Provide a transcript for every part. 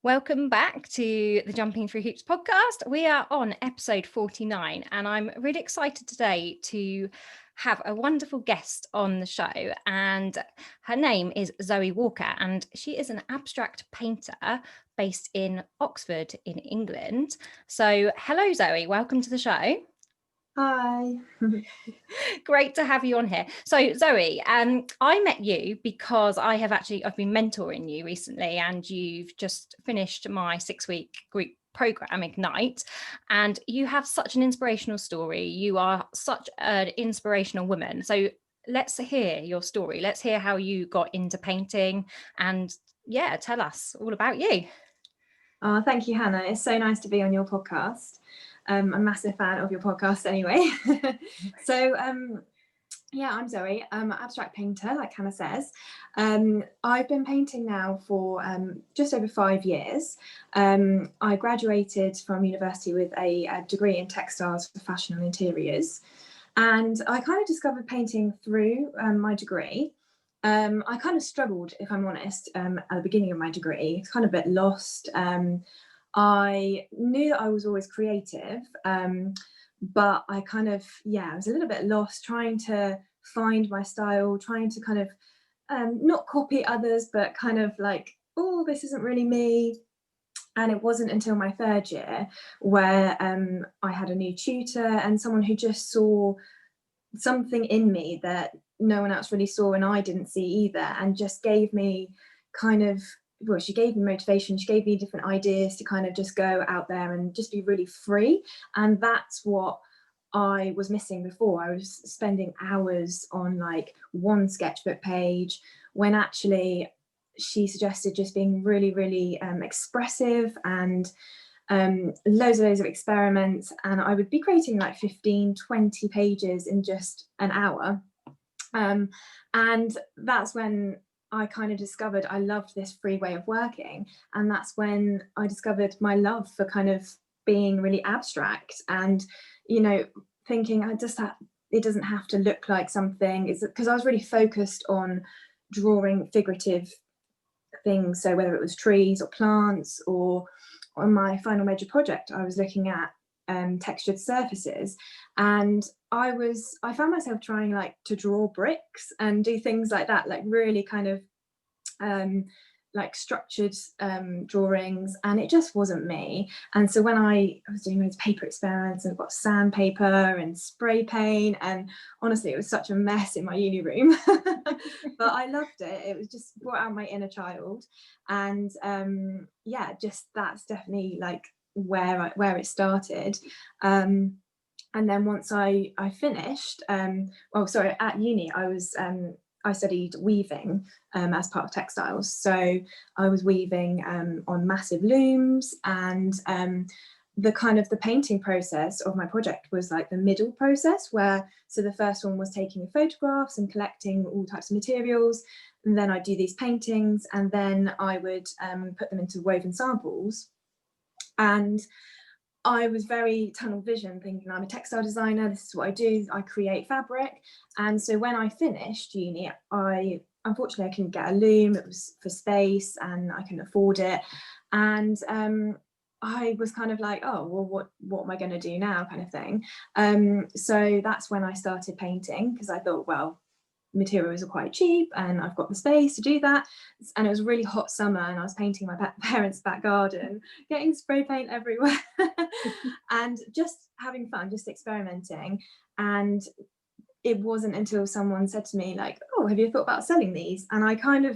Welcome back to the Jumping Through Hoops podcast. We are on episode 49, and I'm really excited today to have a wonderful guest on the show. And her name is Zoe Walker, and she is an abstract painter based in Oxford in England. So, hello, Zoe. Welcome to the show. Hi. Great to have you on here. So Zoe, I met you because I've been mentoring you recently, and you've just finished my 6-week group program Ignite, and you have such an inspirational story. You are such an inspirational woman. So let's hear your story. Let's hear how you got into painting, and tell us all about you. Thank you, Hannah. It's so nice to be on your podcast. I'm a massive fan of your podcast anyway. I'm Zoe. I'm an abstract painter, like Hannah says. I've been painting now for just over 5 years. I graduated from university with a degree in textiles for fashion and interiors. And I kind of discovered painting through my degree. I kind of struggled, if I'm honest, at the beginning of my degree, kind of a bit lost. I knew that I was always creative, but I kind of, I was a little bit lost trying to find my style, trying to kind of not copy others, but kind of like, oh, this isn't really me. And it wasn't until my 3rd year where I had a new tutor and someone who just saw something in me that no one else really saw and I didn't see either, and just gave me she gave me motivation. She gave me different ideas to kind of just go out there and just be really free. And that's what I was missing before. I was spending hours on like one sketchbook page when actually she suggested just being really, really expressive and loads of experiments, and I would be creating like 15-20 pages in just an hour, and that's when I kind of discovered I loved this free way of working. And that's when I discovered my love for kind of being really abstract and thinking it doesn't have to look like something. It's because I was really focused on drawing figurative things, so whether it was trees or plants, or on my final major project I was looking at textured surfaces, and I found myself trying like to draw bricks and do things like that, like really kind of like structured drawings, and it just wasn't me. And so when I was doing those paper experiments, and I've got sandpaper and spray paint, and honestly it was such a mess in my uni room but I loved it. It was just brought out my inner child. And just that's definitely like where it started. And then once I finished, at uni I studied weaving as part of textiles. So I was weaving on massive looms, and the painting process of my project was like the middle process, so the first one was taking photographs and collecting all types of materials, and then I'd do these paintings, and then I would put them into woven samples. And I was very tunnel vision, thinking I'm a textile designer, this is what I do, I create fabric. And so when I finished uni, unfortunately I couldn't get a loom, it was for space and I couldn't afford it. And I was kind of like, oh, well, what am I going to do now, kind of thing. So that's when I started painting, because I thought, well, materials are quite cheap and I've got the space to do that. And it was a really hot summer and I was painting my parents' back garden, getting spray paint everywhere and just having fun, just experimenting. And it wasn't until someone said to me like, oh, have you thought about selling these? And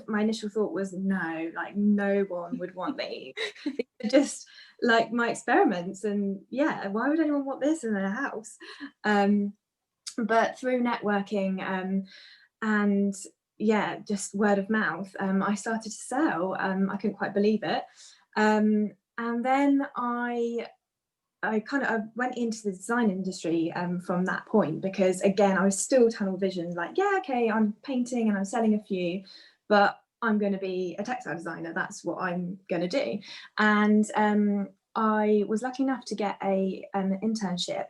my initial thought was, no, like no one would want these. Just like my experiments, and why would anyone want this in their house? But through networking and just word of mouth, I started to sell. I couldn't quite believe it. And then I went into the design industry from that point, because again I was still tunnel vision, like okay, I'm painting and I'm selling a few, but I'm going to be a textile designer, that's what I'm going to do. And I was lucky enough to get an internship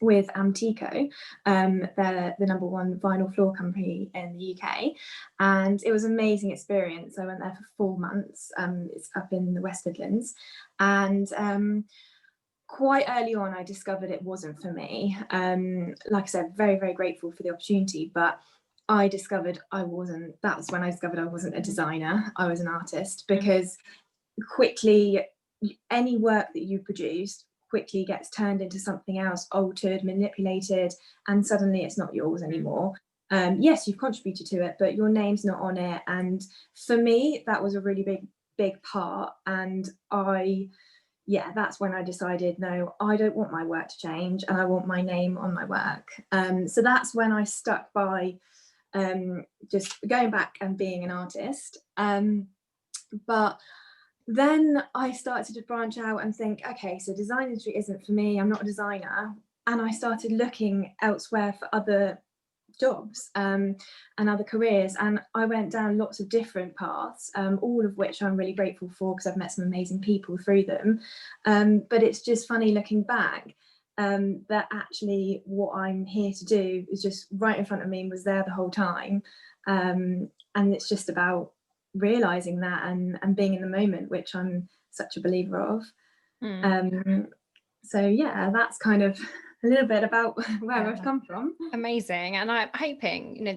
with Amtico. They're the #1 vinyl floor company in the UK, and it was an amazing experience. I went there for 4 months. It's up in the West Midlands, and quite early on I discovered it wasn't for me. Like I said, very, very grateful for the opportunity, but I discovered that's when I discovered I wasn't a designer, I was an artist, because quickly any work that you produced quickly gets turned into something else, altered, manipulated, and suddenly it's not yours anymore. Yes, you've contributed to it, but your name's not on it. And for me, that was a really big part. And that's when I decided, no, I don't want my work to change, and I want my name on my work. So that's when I stuck by just going back and being an artist. But then I started to branch out and think, okay, so design industry isn't for me, I'm not a designer. And I started looking elsewhere for other jobs and other careers. And I went down lots of different paths, all of which I'm really grateful for, because I've met some amazing people through them. But it's just funny looking back, that actually what I'm here to do is just right in front of me and was there the whole time. And it's just about realizing that and being in the moment, which I'm such a believer of. So yeah, that's kind of a little bit about where I've come from. Amazing. And I'm hoping,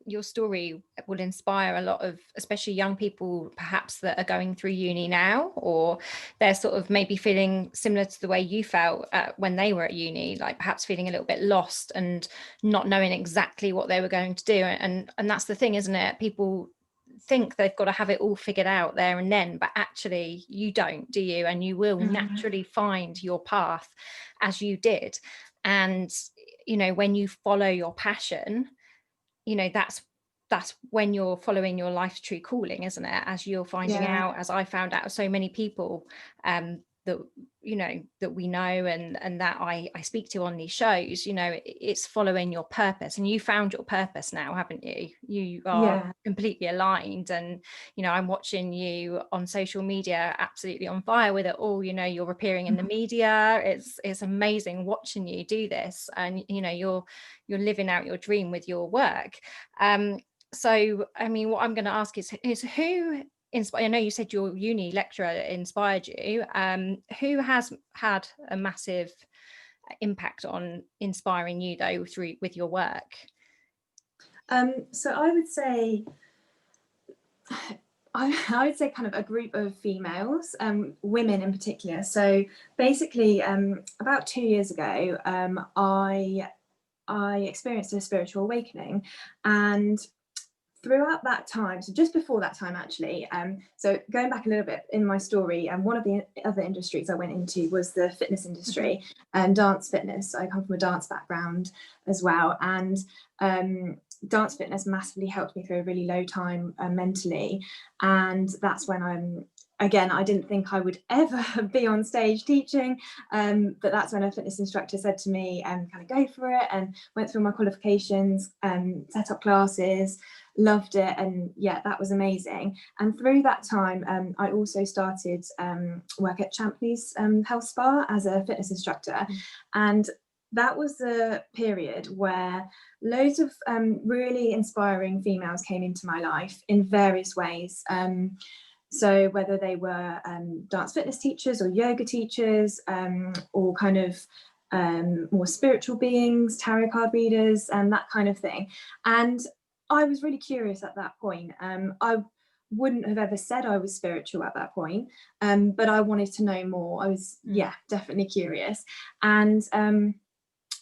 your story will inspire a lot of, especially young people, perhaps that are going through uni now, or they're sort of maybe feeling similar to the way you felt when they were at uni, like perhaps feeling a little bit lost and not knowing exactly what they were going to do. And that's the thing, isn't it? People think they've got to have it all figured out there and then, but actually you don't, do you? And you will naturally find your path, as you did. And when you follow your passion, that's when you're following your life's true calling, isn't it? As you're finding out, as I found out, so many people that we know and that I speak to on these shows, it's following your purpose. And you found your purpose now, haven't you? You are completely aligned. And I'm watching you on social media, absolutely on fire with it all. You're appearing in the media. It's amazing watching you do this, and you're living out your dream with your work. So I mean, what I'm going to ask is who inspired? I know you said your uni lecturer inspired you. Who has had a massive impact on inspiring you though with your work? So I would say kind of a group of females, women in particular. So basically, about 2 years ago, I experienced a spiritual awakening, and throughout that time, so just before that time actually, so going back a little bit in my story, and one of the other industries I went into was the fitness industry and dance fitness. I come from a dance background as well, and dance fitness massively helped me through a really low time mentally. And that's when I didn't think I would ever be on stage teaching, but that's when a fitness instructor said to me, kind of go for it, and went through my qualifications, set up classes, loved it, and yeah, that was amazing. And through that time, I also started work at Champneys Health Spa as a fitness instructor, and that was the period where loads of really inspiring females came into my life in various ways. So whether they were dance fitness teachers or yoga teachers, or kind of more spiritual beings, tarot card readers, and that kind of thing. And I was really curious at that point. I wouldn't have ever said I was spiritual at that point, but I wanted to know more. I was, definitely curious. And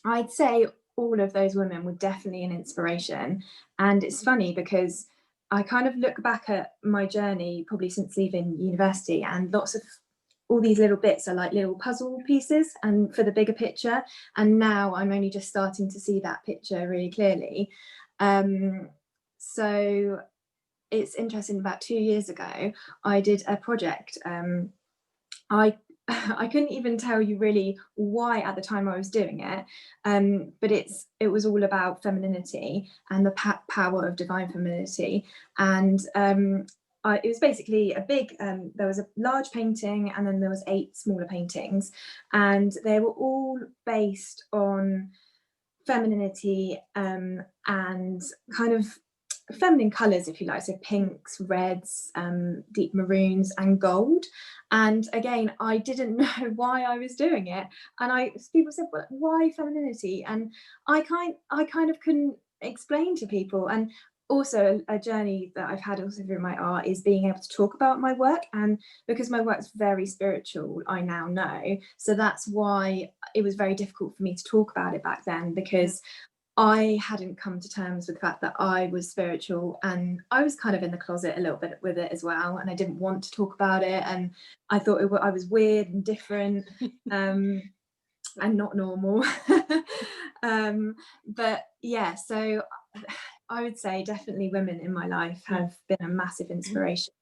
I'd say all of those women were definitely an inspiration. And it's funny because I kind of look back at my journey probably since leaving university, and lots of all these little bits are like little puzzle pieces and for the bigger picture. And now I'm only just starting to see that picture really clearly. So it's interesting, about 2 years ago, I did a project. I couldn't even tell you really why at the time I was doing it, but it was all about femininity and the power of divine femininity. And it was basically a big, there was a large painting and then there was 8 smaller paintings, and they were all based on femininity, and kind of feminine colours, if you like, so pinks, reds, deep maroons and gold. And again, I didn't know why I was doing it, and people said, well, why femininity? And I kind of couldn't explain to people. And also a journey that I've had also through my art is being able to talk about my work, and because my work's very spiritual, I now know, so that's why it was very difficult for me to talk about it back then, because I hadn't come to terms with the fact that I was spiritual, and I was kind of in the closet a little bit with it as well, and I didn't want to talk about it, and I thought I was weird and different, and not normal. But yeah, so I would say definitely women in my life have been a massive inspiration.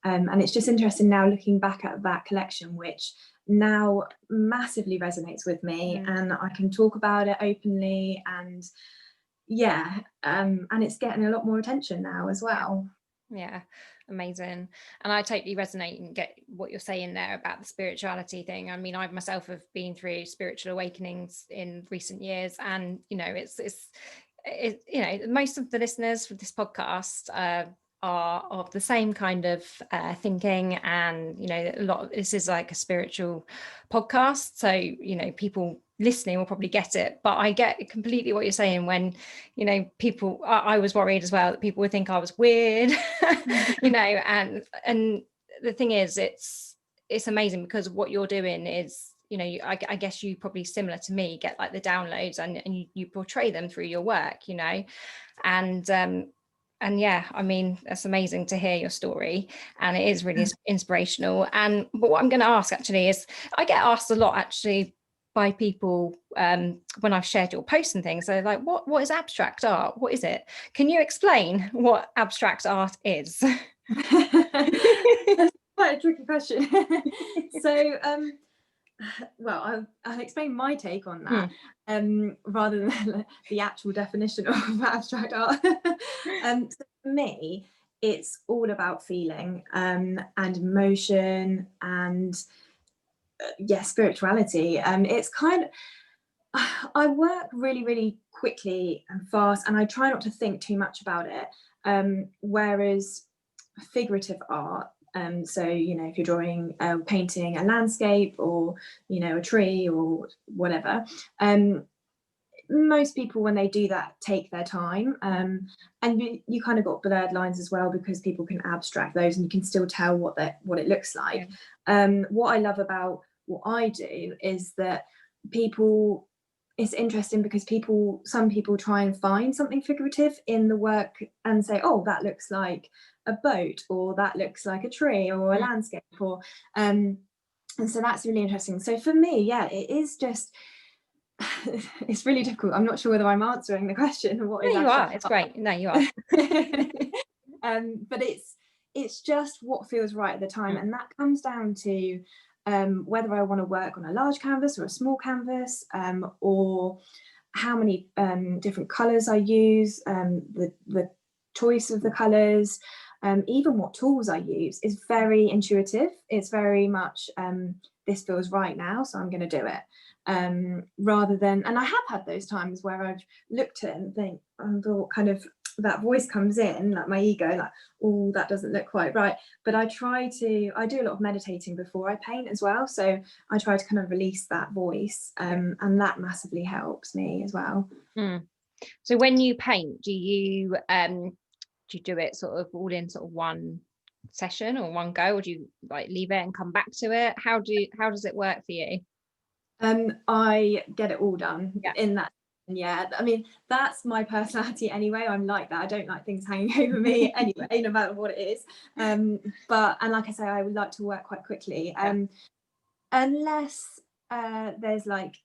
And it's just interesting now looking back at that collection, which now massively resonates with me, and I can talk about it openly, and yeah, and it's getting a lot more attention now as well. Yeah, amazing. And I totally resonate and get what you're saying there about the spirituality thing. I mean, I myself have been through spiritual awakenings in recent years, and you know, it's you know, most of the listeners for this podcast are of the same kind of thinking, and you know, a lot of this is like a spiritual podcast, so you know, people listening will probably get it. But I get completely what you're saying when, you know, people, I was worried as well that people would think I was weird, you know, and the thing is, it's amazing, because what you're doing is, you know, I guess you probably similar to me get like the downloads, and you portray them through your work, you know, and yeah, I mean, that's amazing to hear your story, and it is really inspirational. But what I'm going to ask actually is, I get asked a lot actually by people when I've shared your posts and things. They're like, what is abstract art? What is it? Can you explain what abstract art is? That's quite a tricky question. So well, I'll explain my take on that, rather than the actual definition of abstract art. So for me, it's all about feeling, and emotion, and spirituality. It's kind of, I work really, really quickly and fast, and I try not to think too much about it. Whereas figurative art, so you know, if you're drawing, painting a landscape, or you know, a tree or whatever, most people when they do that take their time, and you kind of got blurred lines as well, because people can abstract those and you can still tell what it looks like. What I love about what I do is that people, it's interesting because some people try and find something figurative in the work and say, oh, that looks like a boat, or that looks like a tree or a landscape, or and so that's really interesting. So for me, yeah, it is just it's really difficult. I'm not sure whether I'm answering the question. No, you are. It's great. No, you are. But it's just what feels right at the time, and that comes down to whether I want to work on a large canvas or a small canvas, or how many different colours I use, the choice of the colours, even what tools I use is very intuitive. It's very much this feels right now, so I'm going to do it, rather than, and I have had those times where I've looked at it and think, and thought, kind of, that voice comes in, like my ego, like, oh, that doesn't look quite right. But I do a lot of meditating before I paint as well, so I try to kind of release that voice, and that massively helps me as well. So when you paint, do you do it sort of all in sort of one session or one go, or do you like leave it and come back to it? How does it work for you? I get it all done in that. Yeah, I mean, that's my personality anyway. I'm like that. I don't like things hanging over me anyway, no matter what it is. But like I say, I would like to work quite quickly, unless there's like,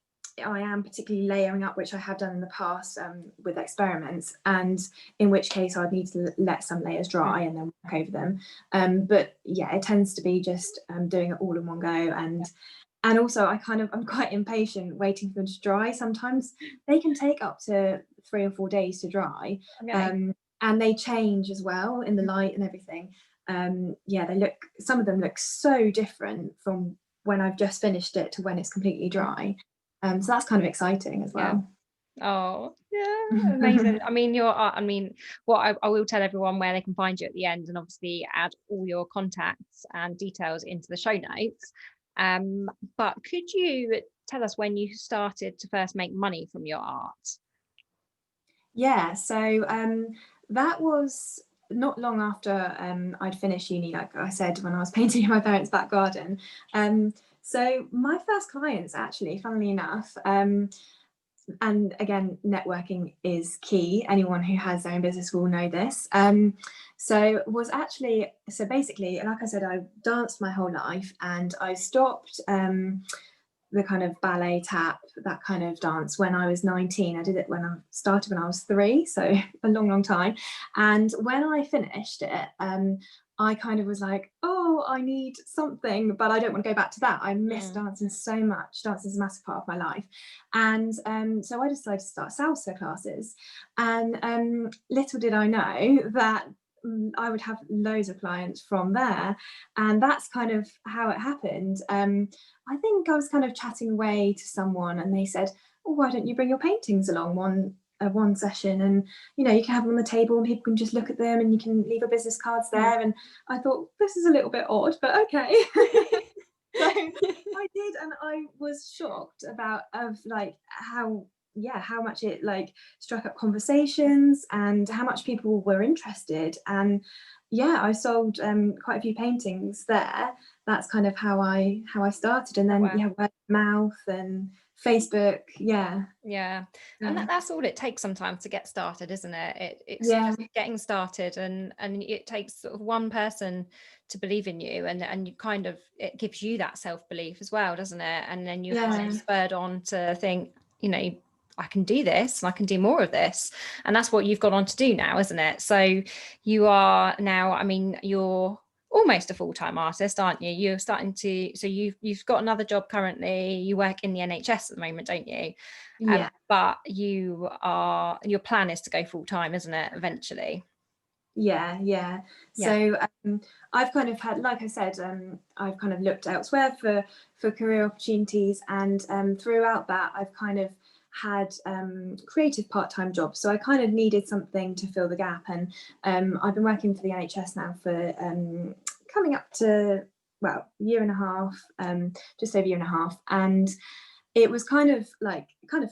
I am particularly layering up, which I have done in the past with experiments, and in which case I'd need to let some layers dry and then work over them. But yeah, it tends to be just doing it all in one go, and also I'm quite impatient waiting for them to dry. Sometimes they can take up to 3 or 4 days to dry. and they change as well in the light and everything. Yeah, some of them look so different from when I've just finished it to when it's completely dry. So that's kind of exciting as Yeah. well. Oh, yeah, amazing. I mean, what I will tell everyone where they can find you at the end, and obviously add all your contacts and details into the show notes. But could you tell us when you started to first make money from your art? Yeah, so that was not long after I'd finished uni, like I said, when I was painting in my parents' back garden. So my first clients, actually, funnily enough, and again, networking is key. Anyone who has their own business will know this. So basically, like I said, I danced my whole life, and I stopped the kind of ballet tap, that kind of dance, when I was 19. I did it when I started when I was 3, so a long time. And when I finished it, I kind of was like, oh, I need something, but I don't want to go back to that. I miss dancing so much. Dancing is a massive part of my life. And so I decided to start salsa classes. And little did I know that I would have loads of clients from there. And that's kind of how it happened. I think I was kind of chatting away to someone, and they said, oh, why don't you bring your paintings along one session, and you can have them on the table and people can just look at them, and you can leave your business cards there. And I thought, this is a little bit odd, but okay. So I did, and I was shocked of like how much it like struck up conversations and how much people were interested. And I sold quite a few paintings there. That's kind of how I started. And then Wow. word of mouth and Facebook. Yeah. And that's all it takes sometimes to get started, isn't it? It's just getting started, and it takes sort of one person to believe in you, and you kind of, it gives you that self-belief as well, doesn't it? And then you're kind of spurred on to think, I can do this and I can do more of this. And that's what you've gone on to do now, isn't it? So you are now, I mean, you're almost a full-time artist, aren't you? You're starting to, so you've got another job currently. You work in the NHS at the moment, don't you? But your plan is to go full-time, isn't it, eventually? Yeah. So I've kind of had, like I said, I've kind of looked elsewhere for career opportunities, and throughout that I've kind of had creative part-time jobs. So I kind of needed something to fill the gap, and I've been working for the NHS now for coming up to year and a half, just over a year and a half, and it was kind of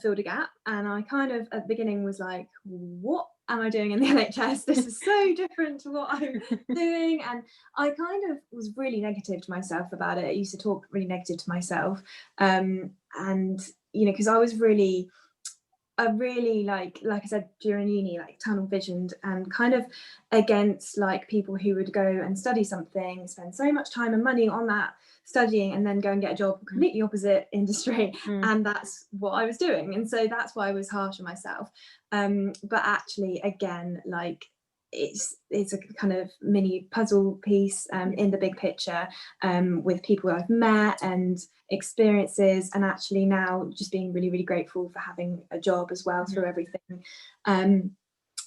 filled a gap. And I kind of at the beginning was like, what am I doing in the NHS? This is so different to what I'm doing. And I kind of was really negative to myself about it. I used to talk really negative to myself. And because I really, like I said, during uni, like tunnel visioned and kind of against like people who would go and study something, spend so much time and money on that studying, and then go and get a job completely opposite industry. And that's what I was doing. And so that's why I was harsh on myself. But actually, again, like it's a kind of mini puzzle piece in the big picture, with people I've met and experiences, and actually now just being really, really grateful for having a job as well through everything.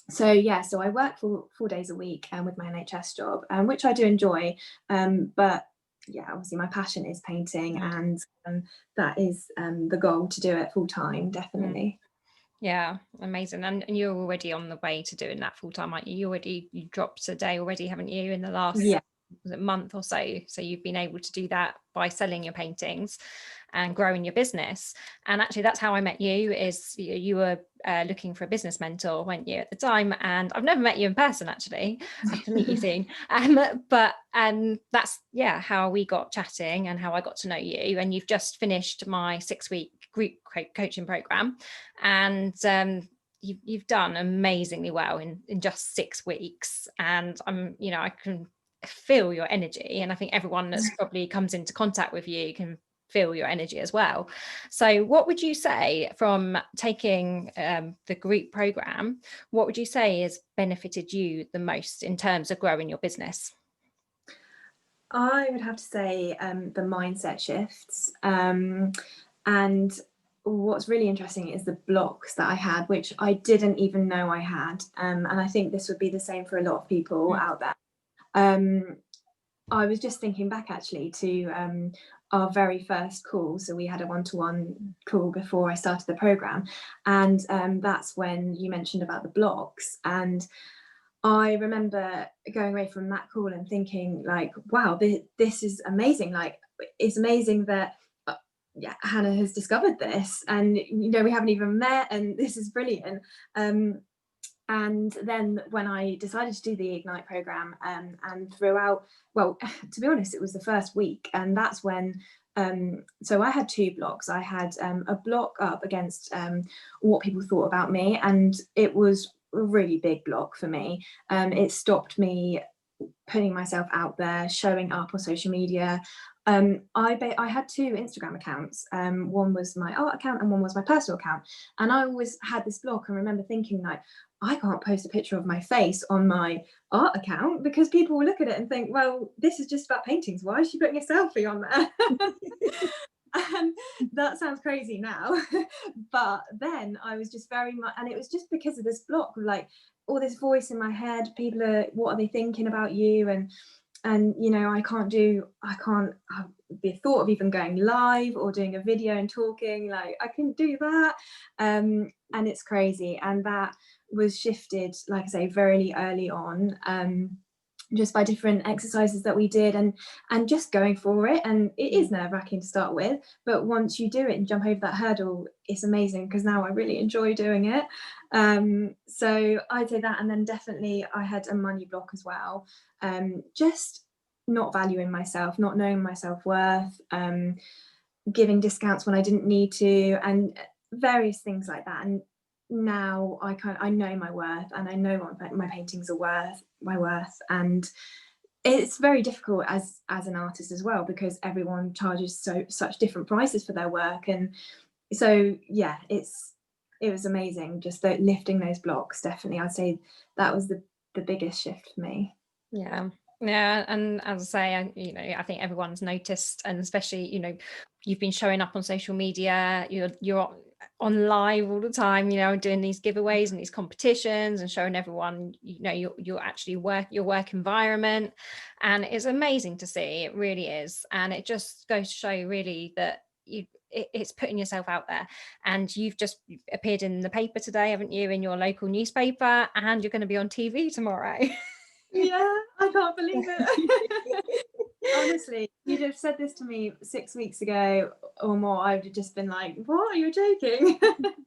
So I work 4 days a week with my NHS job, which I do enjoy, but obviously my passion is painting, and that is the goal, to do it full time, definitely. Yeah, amazing. And you're already on the way to doing that full time, aren't you? You dropped a day already, haven't you, in the last month or so? So you've been able to do that by selling your paintings and growing your business. And actually, that's how I met you. Is you were looking for a business mentor, weren't you, at the time? And I've never met you in person, actually. I have to meet you soon. But that's how we got chatting and how I got to know you. And you've just finished my 6-week group coaching program, and you've done amazingly well in just 6 weeks. And I can feel your energy, and I think everyone that's probably comes into contact with you can feel your energy as well. So what would you say, from taking the group program, what would you say has benefited you the most in terms of growing your business? I would have to say the mindset shifts, and what's really interesting is the blocks that I had, which I didn't even know I had. And I think this would be the same for a lot of people out there. I was just thinking back actually to our very first call. So we had a one-to-one call before I started the program. And that's when you mentioned about the blocks. And I remember going away from that call and thinking like, wow, this is amazing. Like, it's amazing that Hannah has discovered this, and we haven't even met, and this is brilliant. And then when I decided to do the Ignite program, and throughout, well, to be honest, it was the first week, and that's when so I had 2 blocks. I had a block up against what people thought about me, and it was a really big block for me. It stopped me putting myself out there, showing up on social media. I had 2 Instagram accounts. One was my art account and one was my personal account. And I always had this block and remember thinking like, I can't post a picture of my face on my art account because people will look at it and think, well, this is just about paintings. Why is she putting a selfie on there? And that sounds crazy now. But then I was just very much, and it was just because of this block of like all this voice in my head. People are, what are they thinking about you? And I can't be a thought of even going live or doing a video and talking, like I couldn't do that. And it's crazy. And that was shifted, like I say, very early on, just by different exercises that we did and just going for it. And it is nerve-wracking to start with, but once you do it and jump over that hurdle, it's amazing, because now I really enjoy doing it. So I'd say that. And then definitely I had a money block as well, just not valuing myself, not knowing my self-worth, giving discounts when I didn't need to, and various things like that. And now I know my worth, and I know what my paintings are worth, my worth. And it's very difficult as an artist as well, because everyone charges such different prices for their work. And so yeah, it was amazing, just lifting those blocks. Definitely I'd say that was the biggest shift for me. Yeah, and as I say, I think everyone's noticed, and especially, you've been showing up on social media, you're on live all the time, doing these giveaways and these competitions and showing everyone, you're actually your work environment, and it's amazing to see. It really is, and it just goes to show really that it's putting yourself out there. And you've just appeared in the paper today, haven't you, in your local newspaper, and you're going to be on TV tomorrow. Yeah, I can't believe it. Honestly, you'd have said this to me 6 weeks ago or more, I would have just been like, what, are you joking?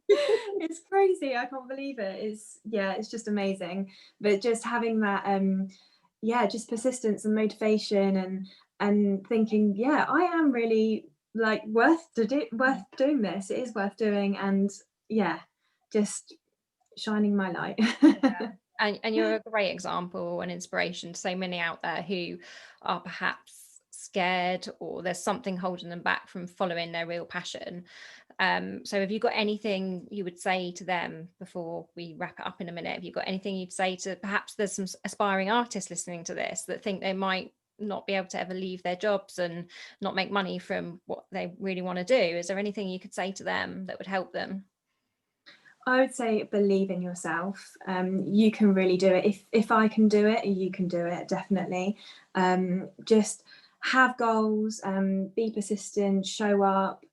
It's crazy, I can't believe it. It's just amazing. But just having that just persistence and motivation, and thinking, yeah, I am really like worth doing this. It is worth doing. And yeah, just shining my light. Yeah. And you're a great example and inspiration to so many out there who are perhaps scared, or there's something holding them back from following their real passion. So have you got anything you would say to them before we wrap it up in a minute? Have you got anything you'd say to, perhaps there's some aspiring artists listening to this that think they might not be able to ever leave their jobs and not make money from what they really want to do? Is there anything you could say to them that would help them? I would say believe in yourself. You can really do it. If I can do it, you can do it, definitely. Just have goals, be persistent, show up,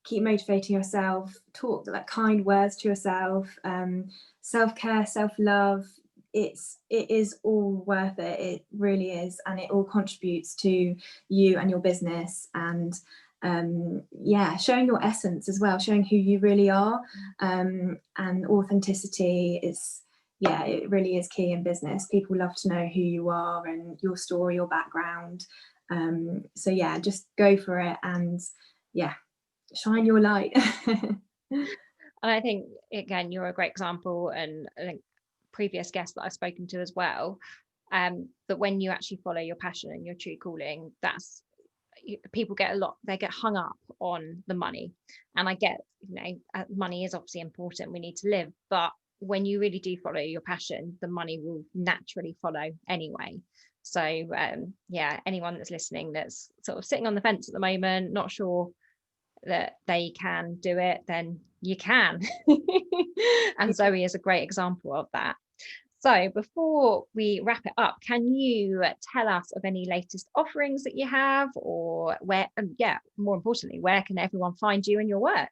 keep motivating yourself, talk like kind words to yourself, self-care, self-love. It is all worth it. It really is. And it all contributes to you and your business. And showing your essence as well, showing who you really are, and authenticity is, it really is key in business. People love to know who you are and your story, your background. So yeah, just go for it, and shine your light. And I think, again, you're a great example, and I think previous guests that I've spoken to as well, that when you actually follow your passion and your true calling, that's, people they get hung up on the money. And I get, money is obviously important, we need to live, but when you really do follow your passion, the money will naturally follow anyway. So anyone that's listening that's sort of sitting on the fence at the moment, not sure that they can do it, then you can. And Zoe is a great example of that. So before we wrap it up, can you tell us of any latest offerings that you have, or where, yeah, more importantly, where can everyone find you and your work?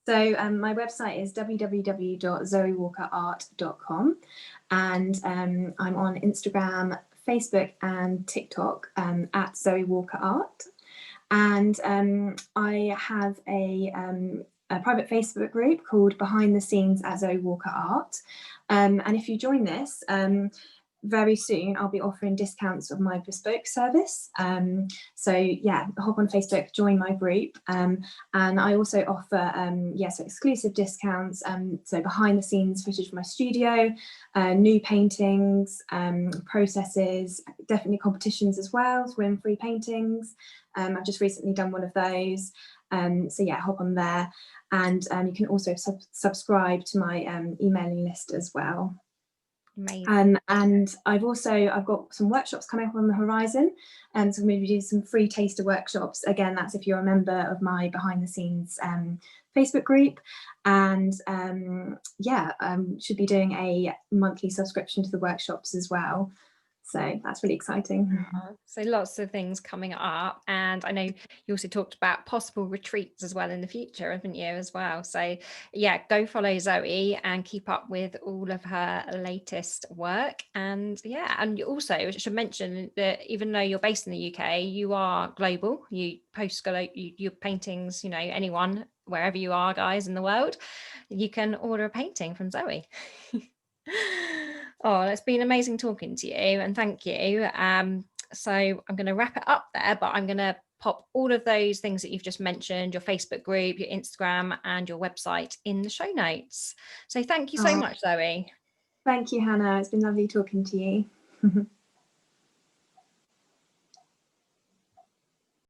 So my website is www.zoewalkerart.com, and I'm on Instagram, Facebook, and TikTok at Zoe Walker Art. And I have a private Facebook group called Behind the Scenes at Zoe Walker Art. And if you join this, very soon I'll be offering discounts of my bespoke service. So yeah, hop on Facebook, join my group. And I also offer so exclusive discounts. So behind the scenes footage from my studio, new paintings, processes, definitely competitions as well to win free paintings. I've just recently done one of those. So yeah, hop on there. And you can also subscribe to my emailing list as well. Amazing. And I've got some workshops coming up on the horizon, and so I'm going to do some free taster workshops. Again, that's if you're a member of my behind the scenes Facebook group. And should be doing a monthly subscription to the workshops as well. So that's really exciting. So lots of things coming up, and I know you also talked about possible retreats as well in the future, haven't you, as well? So yeah, go follow Zoe and keep up with all of her latest work. And yeah, and you also I should mention that even though you're based in the UK, you are global. You post your paintings, anyone wherever you are, guys, in the world, you can order a painting from Zoe. Oh, it's been amazing talking to you, and thank you. So I'm going to wrap it up there, but I'm going to pop all of those things that you've just mentioned, your Facebook group, your Instagram, and your website in the show notes. So thank you so much, Zoe. Thank you, Hannah. It's been lovely talking to you.